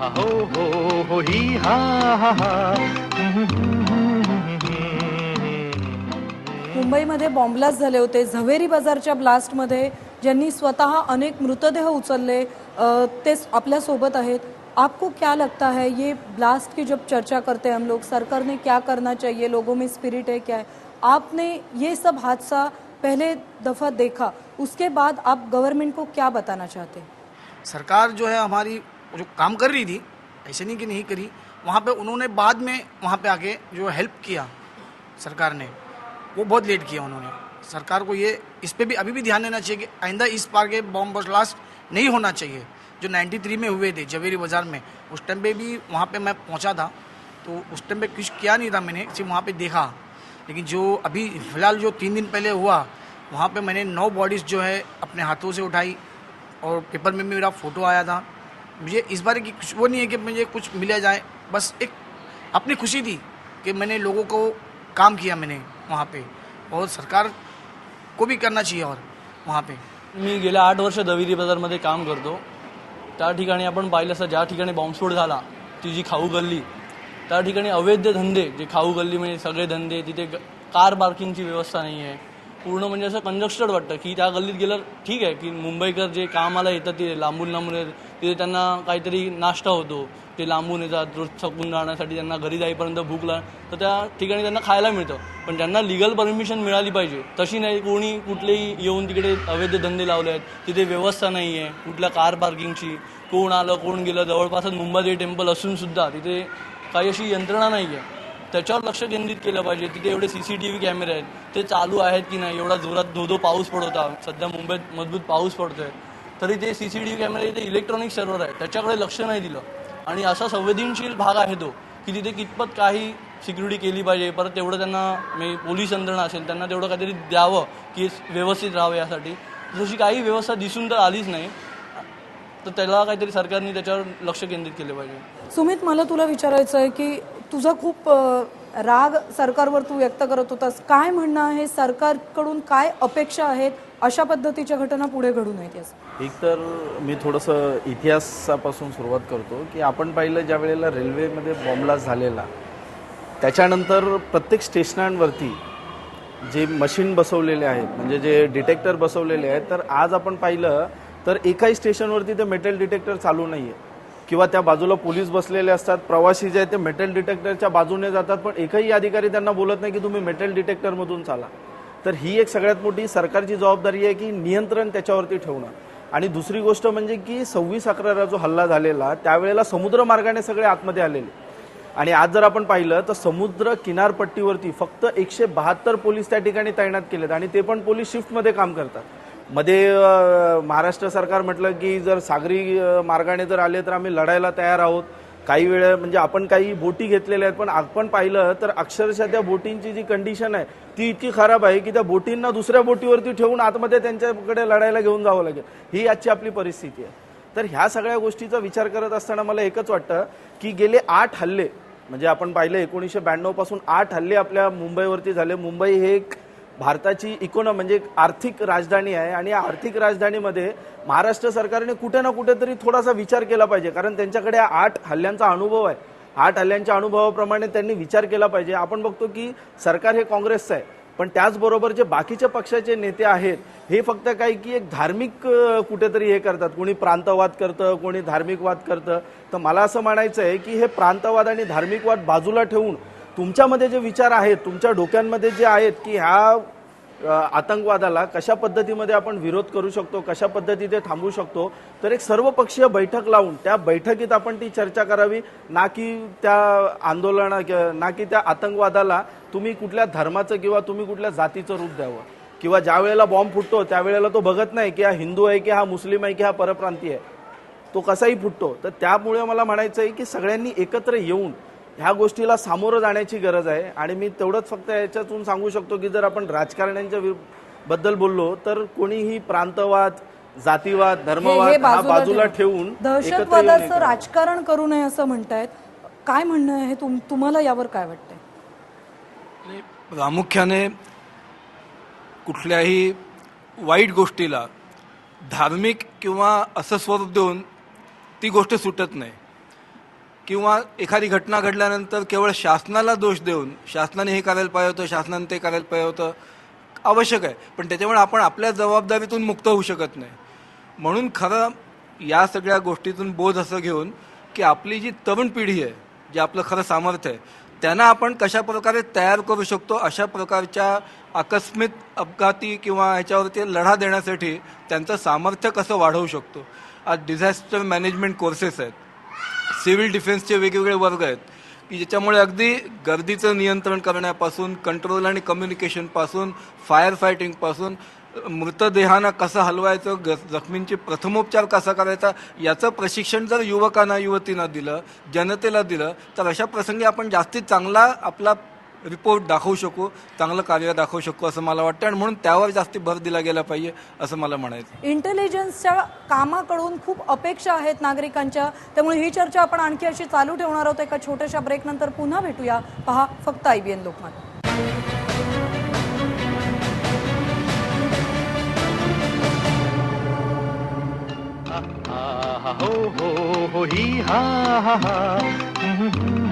हा हो ही हा हा हा. मुंबईमध्ये बॉम्बलास्ट झाले होते. झवेरी बाजारच्या ब्लास्टमध्ये ज्यांनी स्वतः अनेक मृतदेह उचलले ते आपल्या सोबत आहेत. आपको क्या लगता है ये ब्लास्ट की जब चर्चा करते हैं हम लोग, सरकार ने क्या करना चाहिए, लोगों में स्पिरिट है क्या है, आपने ये सब हादसा पहले दफ़ा देखा, उसके बाद आप गवर्नमेंट को क्या बताना चाहते हैं? सरकार जो है हमारी जो काम कर रही थी, ऐसे नहीं कि नहीं करी, वहाँ पे उन्होंने बाद में वहाँ पे आके जो हेल्प किया सरकार ने, वो बहुत लेट किया उन्होंने। सरकार को ये इस पे भी अभी भी ध्यान देना चाहिए कि आइंदा इस बार के बॉम्ब ब्लास्ट नहीं होना चाहिए जो 93 में हुए थे झवेरी बाज़ार में। उस टाइम पे भी वहाँ पे मैं पहुँचा था, तो उस टाइम पे कुछ किया नहीं था, मैंने सिर्फ वहाँ पे देखा। लेकिन जो अभी फ़िलहाल जो 3 दिन पहले हुआ, वहाँ पे मैंने 9 बॉडीज़ जो है अपने हाथों से उठाई और पेपर में भी मेरा फ़ोटो आया था। मुझे इस बार की कुछ वो नहीं है कि मुझे कुछ मिला जाए, बस एक अपनी खुशी थी कि मैंने लोगों को काम किया मैंने वहाँ पे, और सरकार को भी करना चाहिए। और वहाँ पे मी गेल्या 8 वर्ष झवेरी बाजारमध्ये काम करतो. त्या ठिकाणी आपण पाहिलं असं ज्या ठिकाणी बॉम्बस्फोट झाला ती जी खाऊ गल्ली, त्या ठिकाणी अवैध धंदे, जे खाऊ गल्ली म्हणजे सगळे धंदे, तिथे कार पार्किंगची व्यवस्था नाही आहे. पूर्ण म्हणजे असं कंजस्टेड वाटतं की त्या गल्लीत गेलं ठीक आहे की मुंबईकर जे कामाला येतात ते लांबून लांबून येतात, तिथे त्यांना काहीतरी नाश्ता होतो, ते लांबून येतात रोज थकून राहण्यासाठी, त्यांना घरी जाईपर्यंत भूक तर त्या ठिकाणी त्यांना खायला मिळतं. पण ज्यांना लिगल परमिशन मिळाली पाहिजे तशी नाही, कोणी कुठलेही येऊन तिकडे अवैध धंदे लावले आहेत, तिथे व्यवस्था नाही आहे कुठल्या कार पार्किंगची, कोण आलं कोण गेलं. जवळपासच मुंबादेवी टेम्पल असून सुद्धा तिथे काही अशी यंत्रणा नाही आहे. त्याच्यावर लक्ष केंद्रित केलं पाहिजे. तिथे एवढे CCTV कॅमेरे आहेत, ते चालू आहेत की नाही. एवढा जोरात धो पाऊस पडत होता, सध्या मुंबईत मजबूत पाऊस पडतोय, तरी ते CCTV कॅमेरे इथे इलेक्ट्रॉनिक सर्व्हर आहे, त्याच्याकडे लक्ष नाही दिलं. आणि असा संवेदनशील भाग आहे तो की तिथे कितपत काही सिक्युरिटी केली पाहिजे. परत तेवढं त्यांना पोलीस यंत्रणा असेल त्यांना तेवढं काहीतरी द्यावं की व्यवस्थित राहावं. यासाठी जशी काही व्यवस्था दिसून तर आलीच नाही, तर त्याला काहीतरी सरकारने त्याच्यावर लक्ष केंद्रित केले पाहिजे. सुमित, मला तुला विचारायचं आहे की तुझा खूप राग सरकारवर तू व्यक्त करत होतास. काय म्हणणं आहे, सरकारकडून काय अपेक्षा आहेत अशा पद्धतीच्या घटना पुढे घडू नयेत यासाठी? एक तर मी थोडंसं इतिहासापासून सुरुवात करतो की आपण पाहिलं ज्या वेळेला रेल्वेमध्ये बॉम्बलास्ट झालेला, त्याच्यानंतर प्रत्येक स्टेशनांवरती जे मशीन बसवलेले आहेत, म्हणजे जे डिटेक्टर बसवलेले आहेत, तर आज आपण पाहिलं तर एकाही स्टेशनवरती ते मेटल डिटेक्टर चालू नाही आहे, किंवा त्या बाजूला पोलीस बसलेले असतात, प्रवासी जे आहेत ते मेटल डिटेक्टरच्या बाजूने जातात, पण एकही अधिकारी त्यांना बोलत नाही की तुम्ही मेटल डिटेक्टरमधून चाला. तर ही एक सगळ्यात मोठी सरकारची जबाबदारी आहे की नियंत्रण त्याच्यावरती ठेवणं. आणि दुसरी गोष्ट म्हणजे की 26/11 जो हल्ला झालेला त्यावेळेला समुद्र मार्गाने सगळे आतमध्ये आलेले, आणि आज जर आपण पाहिलं तर समुद्र किनारपट्टीवरती फक्त 172 पोलीस त्या ठिकाणी तैनात केलेत, आणि ते पण पोलीस शिफ्टमध्ये काम करतात. मध्ये महाराष्ट्र सरकार म्हटलं की जर सागरी मार्गाने जर आले तर आम्ही लढायला तयार आहोत. काही वेळ म्हणजे आपण काही बोटी घेतलेल्या आहेत, पण आपण पाहिलं तर अक्षरशः त्या बोटींची जी कंडिशन आहे ती इतकी खराब आहे की त्या बोटींना दुसऱ्या बोटीवरती ठेवून आतमध्ये त्यांच्याकडे लढायला घेऊन जावं लागेल. ही आजची आपली परिस्थिती आहे. तर ह्या सगळ्या गोष्टीचा विचार करत असताना मला एकच वाटतं की गेले 8 हल्ले, म्हणजे आपण पाहिलं 1992 पासून 8 हल्ले आपल्या मुंबईवरती झाले. मुंबई हे एक भारताची इकॉनॉमी म्हणजे आर्थिक राजधानी आहे, आणि या आर्थिक राजधानीमध्ये महाराष्ट्र सरकारने कुठे ना कुठेतरी थोडासा विचार केला पाहिजे, कारण त्यांच्याकडे 8 हल्ल्यांचा अनुभव आहे. 8 हल्ल्यांच्या अनुभवाप्रमाणे त्यांनी विचार केला पाहिजे. आपण बघतो की सरकार हे काँग्रेसचं आहे, पण त्याचबरोबर जे बाकीच्या पक्षाचे नेते आहेत हे फक्त काय की एक धार्मिक कुठेतरी हे करतात, कोणी प्रांतवाद करतं, कोणी धार्मिकवाद करतं. तर मला असं म्हणायचं आहे की हे प्रांतवाद आणि धार्मिकवाद बाजूला ठेवून तुमच्यामध्ये जे विचार आहेत, तुमच्या डोक्यांमध्ये जे आहेत की ह्या आतंकवादाला कशा पद्धतीमध्ये आपण विरोध करू शकतो, कशा पद्धतीने थांबवू शकतो, तर एक सर्वपक्षीय बैठक लावून त्या बैठकीत आपण ती चर्चा करावी, ना की त्या आंदोलन ना की त्या आतंकवादाला तुम्ही कुठल्या धर्माचं किंवा तुम्ही कुठल्या जातीचं रूप द्यावं. किंवा ज्या वेळेला बॉम्ब फुटतो त्यावेळेला तो बघत नाही की हा हिंदू आहे की हा मुस्लिम आहे की हा परप्रांतीय आहे, तो कसाही फुटतो. तर त्यामुळे मला म्हणायचं आहे की सगळ्यांनी एकत्र येऊन ह्या गोष्टीला सामोरं जाण्याची गरज आहे. आणि मी तेवढंच फक्त याच्यातून सांगू शकतो की जर आपण राजकारण्यांच्या बद्दल बोललो तर कोणीही प्रांतवाद, जातीवाद, धर्मवाद हा बाजूला ठेवून दहशतवादाचं राजकारण करू नये असं म्हणतायत. काय म्हणणं आहे तुम्हाला यावर काय वाटतंय? प्रामुख्याने कुठल्याही वाईट गोष्टीला धार्मिक किंवा असं स्वरूप देऊन ती गोष्ट सुटत नाही. किंवा एखादी घटना घडल्यानंतर केवळ शासनाला दोष देऊन शासनाने हे करायला पाहिजे होतं, शासनाने ते करायला पाहिजे होतं, आवश्यक आहे, पण त्याच्यामुळे आपण आपल्या जबाबदारीतून मुक्त होऊ शकत नाही. म्हणून खरं या सगळ्या गोष्टीतून बोध असं घेऊन की आपली जी तरुण पिढी आहे, जे आपलं खरं सामर्थ्य आहे, त्यांना आपण कशा प्रकारे तयार करू शकतो, अशा प्रकारच्या आकस्मिक अपघाती किंवा ह्याच्यावरती लढा देण्यासाठी त्यांचं सामर्थ्य कसं वाढवू शकतो. आज डिझास्टर मॅनेजमेंट कोर्सेस आहेत, सिव्हिल डिफेन्सचे वेगवेगळे वर्ग आहेत की ज्याच्यामुळे अगदी गर्दीचं नियंत्रण करण्यापासून, कंट्रोल आणि कम्युनिकेशनपासून, फायर फायटिंगपासून, मृतदेहांना कसं हलवायचं, जखमींची प्रथमोपचार कसा करायचा, याचं प्रशिक्षण जर युवकांना, युवतींना दिलं, जनतेला दिलं, तर अशा प्रसंगी आपण जास्तीत चांगला आपला रिपोर्ट दाखवू शकू, चांगलं कार्य दाखवू शकू असं मला वाटतं. आणि म्हणून त्यावर जास्ती भर दिला गेला पाहिजे असं मला म्हणायचं. इंटेलिजन्सच्या कामाकडून खूप अपेक्षा आहेत नागरिकांच्या, त्यामुळे ही चर्चा आपण आणखी अशी चालू ठेवणार आहोत. एका छोट्याशा ब्रेक नंतर पुन्हा भेटूया. पहा फक्त IBN लोकमत. हो हो हो ही हा हा हा